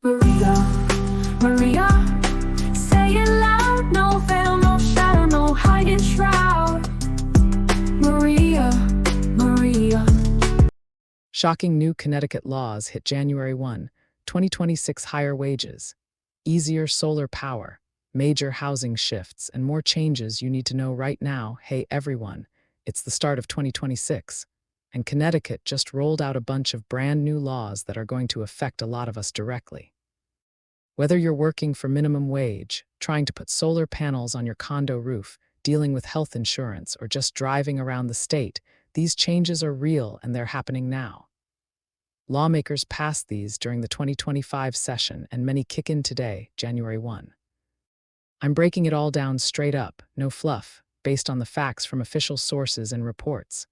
Maria, Maria, say it loud, no veil, no shadow, no hiding shroud. Maria, Maria. Shocking new Connecticut laws hit January 1, 2026. Higher wages, easier solar power, major housing shifts, and more changes you need to know right now. Hey everyone, it's the start of 2026, and Connecticut just rolled out a bunch of brand new laws that are going to affect a lot of us directly. Whether you're working for minimum wage, trying to put solar panels on your condo roof, dealing with health insurance, or just driving around the state, these changes are real and they're happening now. Lawmakers passed these during the 2025 session, and many kick in today, January 1. I'm breaking it all down straight up, no fluff, based on the facts from official sources and reports.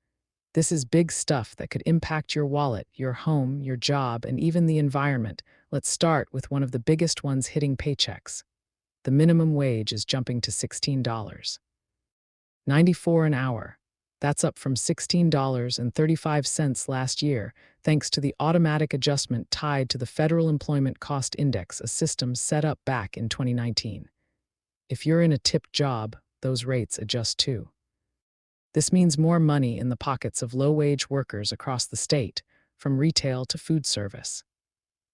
This is big stuff that could impact your wallet, your home, your job, and even the environment. Let's start with one of the biggest ones hitting paychecks. The minimum wage is jumping to $16.94 an hour. That's up from $16.35 last year, thanks to the automatic adjustment tied to the Federal Employment Cost Index, a system set up back in 2019. If you're in a tipped job, those rates adjust too. This means more money in the pockets of low-wage workers across the state, from retail to food service.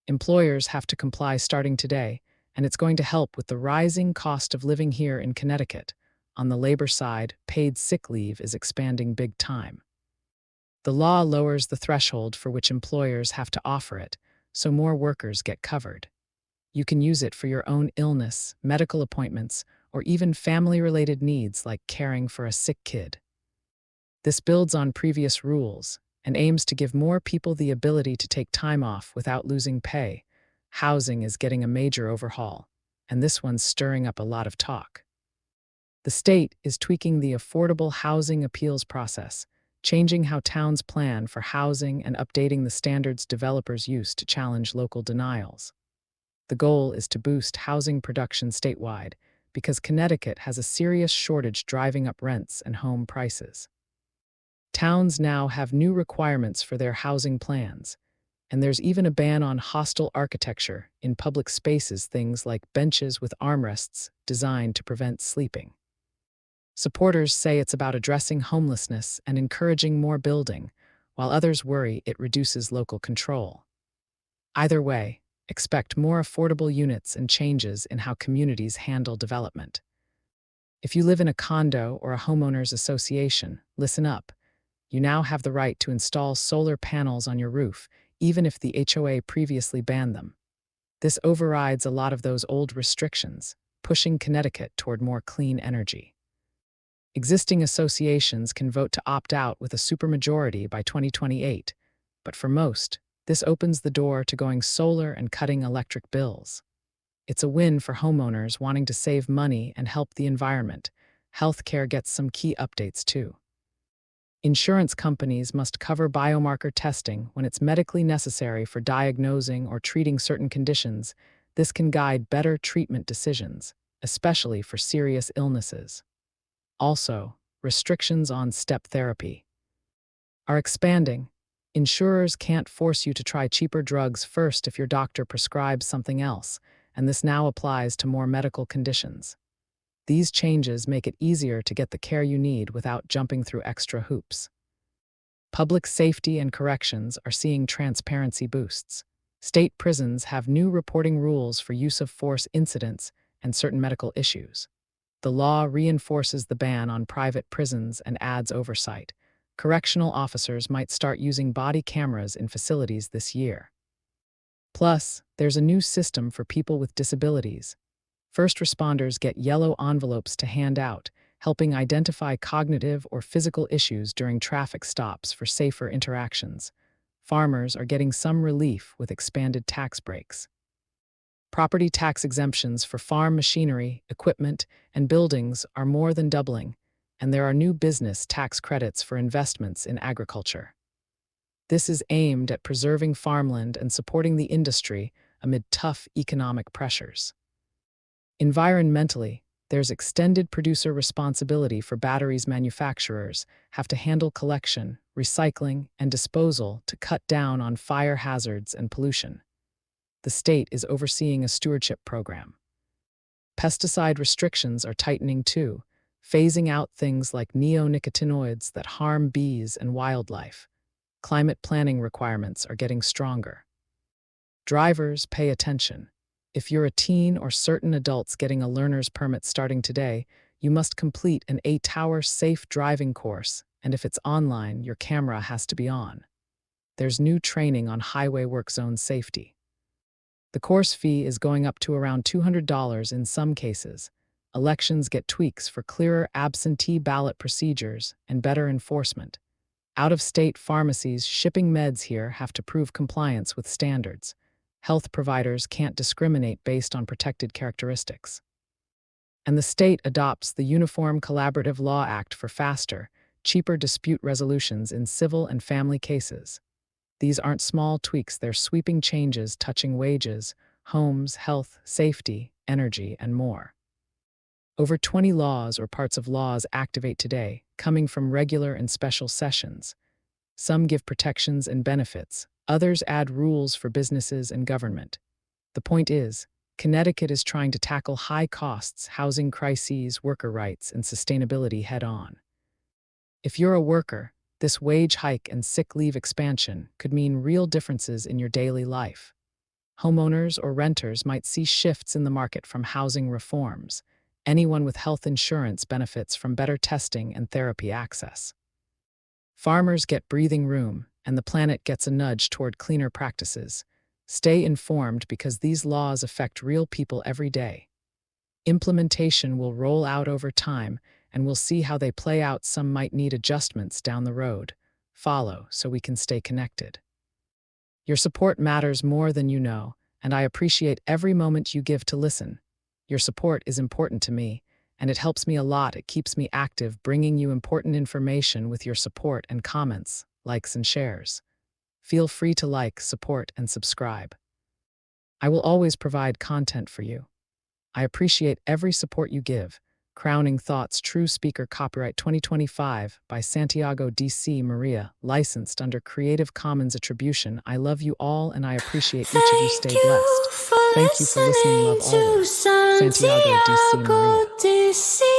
Employers have to comply starting today, and it's going to help with the rising cost of living here in Connecticut. On the labor side, paid sick leave is expanding big time. The law lowers the threshold for which employers have to offer it, so more workers get covered. You can use it for your own illness, medical appointments, or even family-related needs like caring for a sick kid. This builds on previous rules and aims to give more people the ability to take time off without losing pay. Housing is getting a major overhaul, and this one's stirring up a lot of talk. The state is tweaking the affordable housing appeals process, changing how towns plan for housing and updating the standards developers use to challenge local denials. The goal is to boost housing production statewide because Connecticut has a serious shortage driving up rents and home prices. Towns now have new requirements for their housing plans, and there's even a ban on hostile architecture in public spaces, things like benches with armrests designed to prevent sleeping. Supporters say it's about addressing homelessness and encouraging more building, while others worry it reduces local control. Either way, expect more affordable units and changes in how communities handle development. If you live in a condo or a homeowners association, listen up. You now have the right to install solar panels on your roof, even if the HOA previously banned them. This overrides a lot of those old restrictions, pushing Connecticut toward more clean energy. Existing associations can vote to opt out with a supermajority by 2028, but for most, this opens the door to going solar and cutting electric bills. It's a win for homeowners wanting to save money and help the environment. Healthcare gets some key updates too. Insurance companies must cover biomarker testing when it's medically necessary for diagnosing or treating certain conditions. This can guide better treatment decisions, especially for serious illnesses. Also, restrictions on step therapy are expanding. Insurers can't force you to try cheaper drugs first if your doctor prescribes something else, and this now applies to more medical conditions. These changes make it easier to get the care you need without jumping through extra hoops. Public safety and corrections are seeing transparency boosts. State prisons have new reporting rules for use of force incidents and certain medical issues. The law reinforces the ban on private prisons and adds oversight. Correctional officers might start using body cameras in facilities this year. Plus, there's a new system for people with disabilities. First responders get yellow envelopes to hand out, helping identify cognitive or physical issues during traffic stops for safer interactions. Farmers are getting some relief with expanded tax breaks. Property tax exemptions for farm machinery, equipment, and buildings are more than doubling, and there are new business tax credits for investments in agriculture. This is aimed at preserving farmland and supporting the industry amid tough economic pressures. Environmentally, there's extended producer responsibility for batteries. Manufacturers have to handle collection, recycling, and disposal to cut down on fire hazards and pollution. the state is overseeing a stewardship program. Pesticide restrictions are tightening too, phasing out things like neonicotinoids that harm bees and wildlife. Climate planning requirements are getting stronger. Drivers, pay attention. If you're a teen or certain adults getting a learner's permit starting today, you must complete an 8-hour safe driving course, and if it's online, your camera has to be on. There's new training on highway work zone safety. The course fee is going up to around $200 in some cases. Elections get tweaks for clearer absentee ballot procedures and better enforcement. Out-of-state pharmacies shipping meds here have to prove compliance with standards. Health providers can't discriminate based on protected characteristics. And the state adopts the Uniform Collaborative Law Act for faster, cheaper dispute resolutions in civil and family cases. These aren't small tweaks, they're sweeping changes touching wages, homes, health, safety, energy, and more. Over 20 laws or parts of laws activate today, coming from regular and special sessions. Some give protections and benefits, others add rules for businesses and government. The point is, Connecticut is trying to tackle high costs, housing crises, worker rights, and sustainability head-on. If you're a worker, this wage hike and sick leave expansion could mean real differences in your daily life. Homeowners or renters might see shifts in the market from housing reforms. Anyone with health insurance benefits from better testing and therapy access. Farmers get breathing room, and the planet gets a nudge toward cleaner practices. Stay informed because these laws affect real people every day. Implementation will roll out over time, and we'll see how they play out. Some might need adjustments down the road. Follow so we can stay connected. Your support matters more than you know, and I appreciate every moment you give to listen. Your support is important to me, and it helps me a lot. It keeps me active, bringing you important information with your support and comments, likes and shares. Feel free to like, support, and subscribe. I will always provide content for you. I appreciate every support you give. Crowning Thoughts, True Speaker, copyright 2025 by Santiago D.C. Maria, licensed under Creative Commons Attribution. I love you all and I appreciate each of you. Stay blessed. Thank you for listening. Love always. Santiago D.C. Maria.